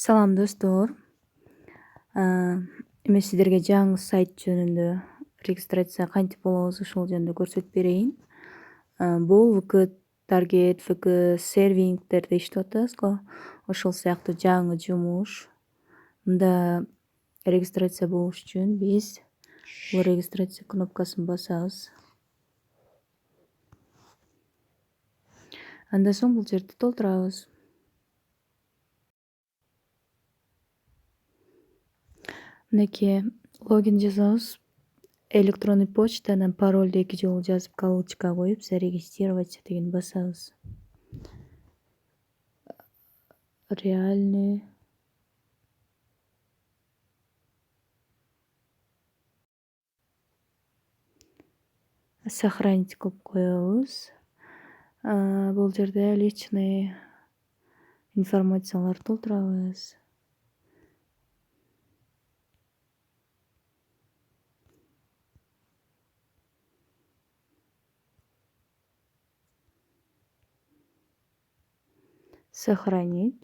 Салам достор. Эми сиздерге жаңы сайт жөнүндө регистрация кантип болобуз ошол жөнүндө көрсөтүп берейин. Бул VK Target, VK сервингдерде иштеп атабызго. Ошол сыяктуу жаңы жумуш. Мында регистрация болуш үчүн биз бул регистрация кнопкасын басабыз. Андан соң бул жерди толтурабыз. Мынакей логин жазабыз. Электронный почтадан паролду 2 жолу жазып, галочка коюп, зарегистрироваться деген басабыз. Реальный. Сохранить кылып коебуз. Бул жерде личный информацияларды толтурабыз. Сохранить.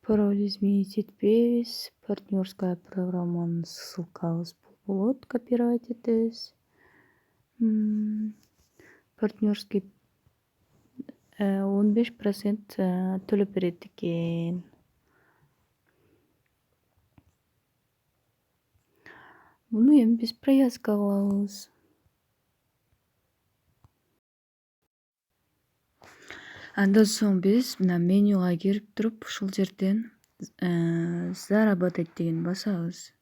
Пароль изменить этпейбиз. Партнерская программанын ссылкабыз болот. Копировать этебиз. Партнерский 15% төлөп берет экен. Буну эми биз привязка кылабыз. Андан соң биз мына менюга кирип туруп, ушул жерден заработать деген басабыз.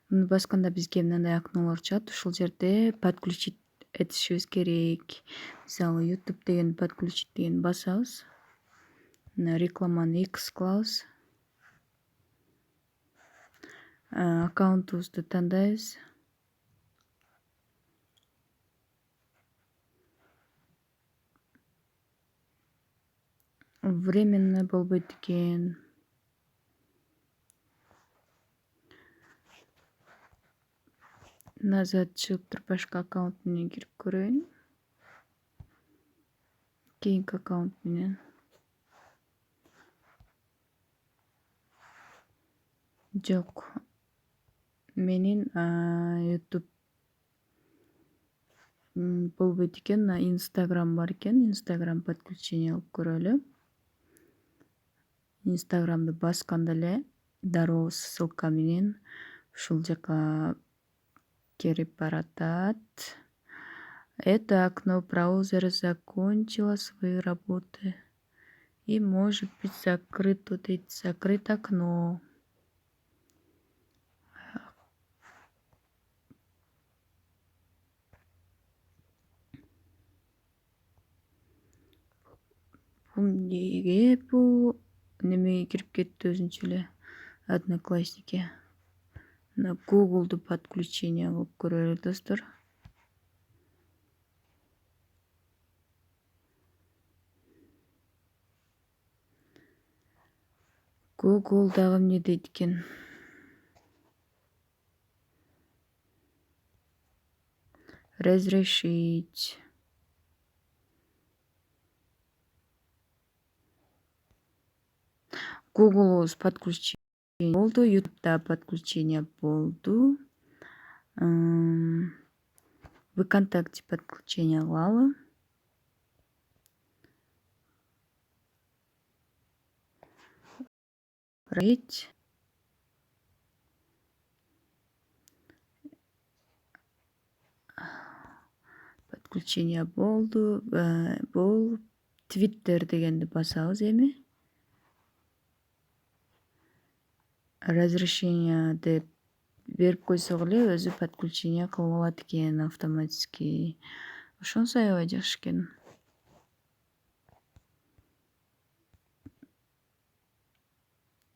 Муну басканда бизге мындай окнолор чыгат. Ушул жерде подключить этишибиз керек. Мисалы YouTube деген подключить деген басабыз. Мына рекламаны X кылабыз. Аккаунтубузду тандайбыз. Временно болбойт экен. Назад чыгып туруп башка аккаунт менен кирип көрөйүн. Кийинки аккаунт менен. Жок. Менин YouTube болбойт экен. Мына Instagram бар экен. Instagram подключение кылып көрөлү. Instagramды басканда эле дароо ссылка менен ушул жака кирип баратат. Это окно браузера закончило свои работы и может быть закрыто, дейт. Закрыть окно. Бул эмнеге бул немеге кирип кетти өзүнчө эле Одноклассники. Мына Google'ду подключение кылып көрөлү достор. Google дагы эмне дейт экен? Разрешить. Google'убуз подключение болду, YouTube'да подключение болду. ВКонтакте подключение кылалы. Подключение болду. Бул Twitter дегенди басабыз эми. Разрешение деп берип койсок эле өзү подключение кылып алат экен автоматически. Ошонусу аябай жакшы экен.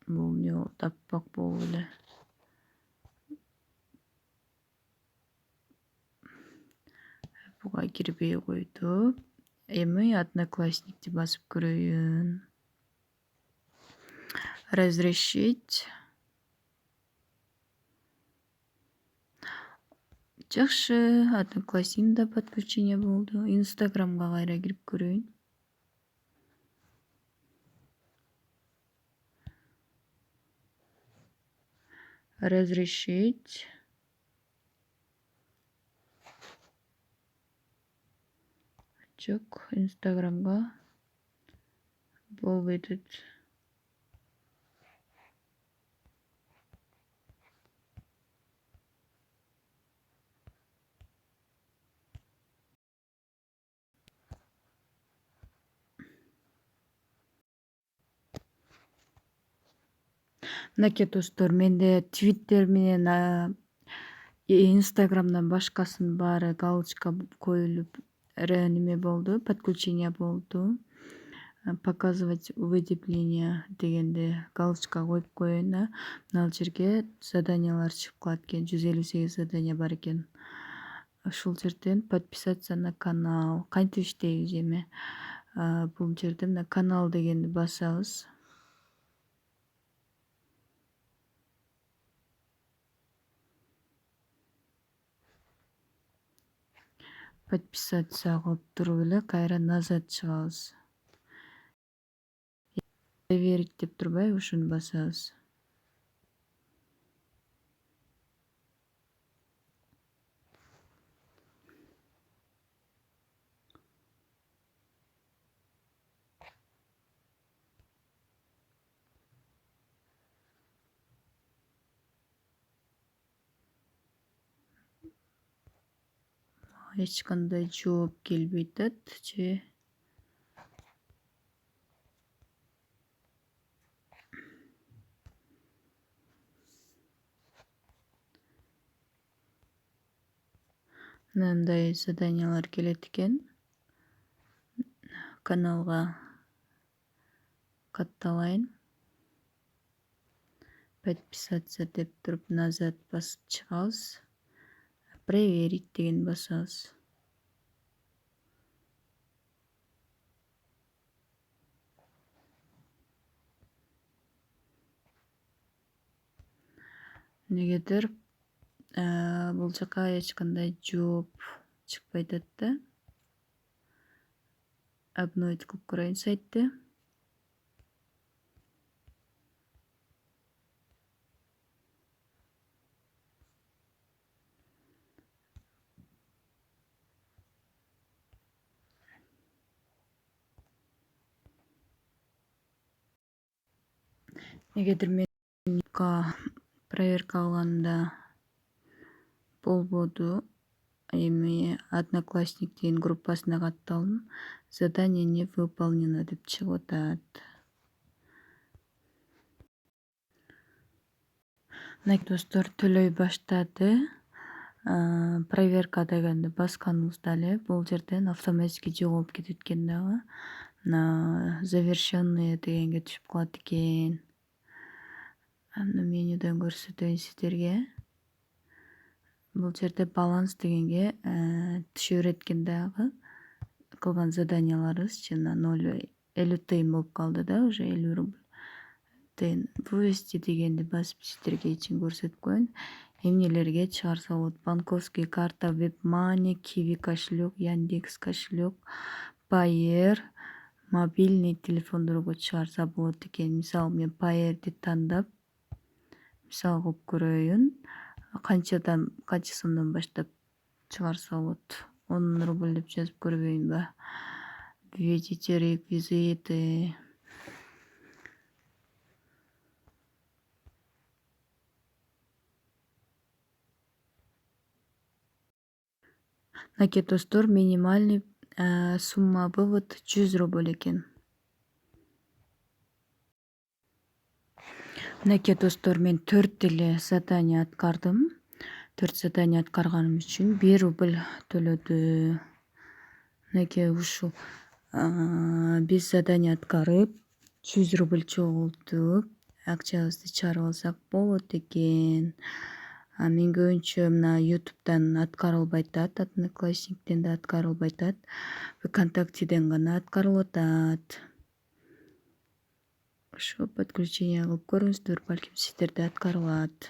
Бул эмне болуп таппак болуп эле. Буга кирбей койду. Эми Одноклассникти басып көрөйүн. Разрешить. Жакшы, Одноклассникимде подключение болду. Инстаграмга кайра кирип көрөйүн. Разрешить. Жок, Инстаграмга болбой атат. Мынакей достор, менде Твиттер менен Инстаграмдан башкасынын баары галочка коюлуп неме болду, подключение болду. Показывать уведомления дегенде галочка коюп коеюн да. Мына жерге заданиялар чыгып калат экен. 158 задание бар экен. Ушул жерден подписаться на канал. Кантип иштейбиз эми? Бул жерде мына канал дегенди басабыз. Подписаться кылып туруп эле кайра назад чыгабыз. Проверить деп турбайбы, ушуну басабыз. Эч кандай жооп келбей атат же мындай заданиялар келет экен. Каналга катталайын. Подписаться деп туруп назад басып чыгабыз. Проверить деген басабыз. Негедир бул жака эч кандай жооп чыкпай атат да. Обновить кылып көрөйүн сайтты. Эгердир мен проверка кылганда болбоду, эми Одноклассниктин группасына катталдым. Задание не выполнено деп чыгып атат. Мынакей достор, төлөй баштады. Проверка дегенди басканыбызда эле бул жерден автоматически жоголуп кетет экен дагы. Мына завершенные дегенге түшүп калат экен. Аны менюдөн көрсөтөйүн сиздерге. Бул жерде баланс дегенге түшө берет экен дагы. Кылган заданияларыбыз жана 0,50 тыйын болуп калды да, уже 50 рубль. Вывести дегенди басып сиздерге ичин көрсөтүп коеюн. Эмнелерге чыгарса болот? Банковский карта, WebMoney, Kiwi кошелек, Яндекс кошелек, Payer, мобильный телефондорго чыгарса болот экен. Мисалы мен Payer'ди тандап, мисал кылып көрөйүн. Канча сомдон баштап чыгарса болот? 10 рубль деп жазып көрбөйүнбү? Введите реквизиты. Мынакей достор, минимальный сумма вывод 100 рубль экен. Мынакей достор, мен 4 эле задание аткардым. 4 задание аткарганым үчүн 1 рубль төлөдү. Мынакей ушул биз задание аткарып 100 рубль чогултуп, акчабызды чыгарып алсак болот экен. Менин көбүнчө мына YouTube'дан аткарылбай атат, Одноклассниктен да аткарылбай атат, ВКонтактеден гана аткарылып атат. Ошо подключение кылып көрүңүздөр, балким сиздерде аткарылат.